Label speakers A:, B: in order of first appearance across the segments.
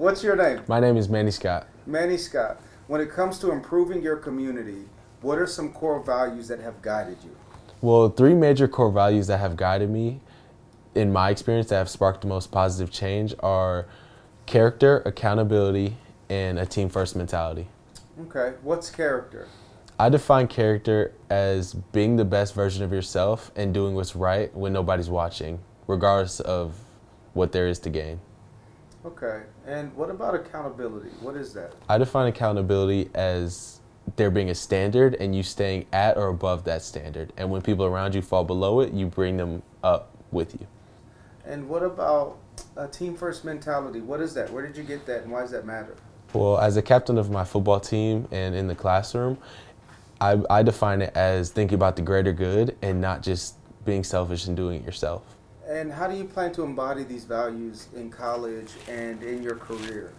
A: What's your name?
B: My name is Manny Scott.
A: Manny Scott. When it comes to improving your community, what are some core values that have guided you?
B: Well, three major core values that have guided me in my experience that have sparked the most positive change are character, accountability, and a team first mentality.
A: Okay, what's character?
B: I define character as being the best version of yourself and doing what's right when nobody's watching, regardless of what there is to gain.
A: Okay, and what about accountability? What is that?
B: I define accountability as there being a standard and you staying at or above that standard. And when people around you fall below it, you bring them up with you.
A: And what about a team first mentality? What is that? Where did you get that and why does that matter?
B: Well, as a captain of my football team and in the classroom, I define it as thinking about the greater good and not just being selfish and doing it yourself.
A: And how do you plan to embody these values in college and in your career?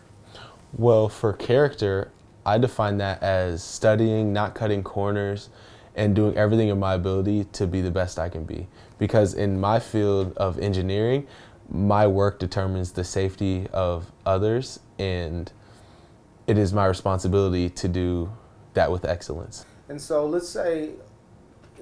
B: Well, for character, I define that as studying, not cutting corners, and doing everything in my ability to be the best I can be. Because in my field of engineering, my work determines the safety of others, and it is my responsibility to do that with excellence.
A: And so let's say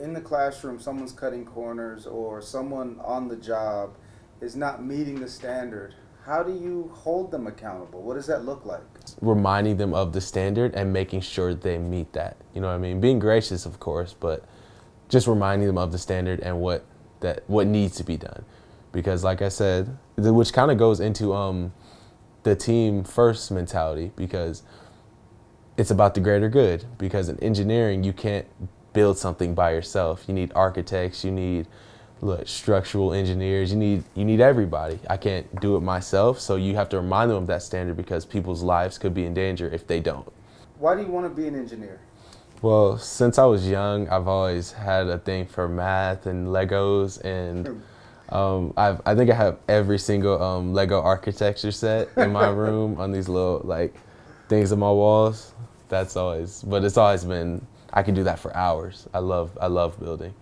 A: in the classroom someone's cutting corners or someone on the job is not meeting the standard. How do you hold them accountable? What does that look like?
B: Reminding them of the standard and making sure they meet that. You know what I mean? Being gracious, of course, but just reminding them of the standard and what needs to be done. Because like I said, which kind of goes into the team first mentality, because it's about the greater good. Because in engineering, you can't build something by yourself. You need architects, you need structural engineers, you need everybody. I can't do it myself, so you have to remind them of that standard because people's lives could be in danger if they don't.
A: Why do you want to be an engineer?
B: Well, since I was young, I've always had a thing for math and Legos, and I think I have every single Lego architecture set in my room on these little things on my walls. But it's always been, I can do that for hours. I love building.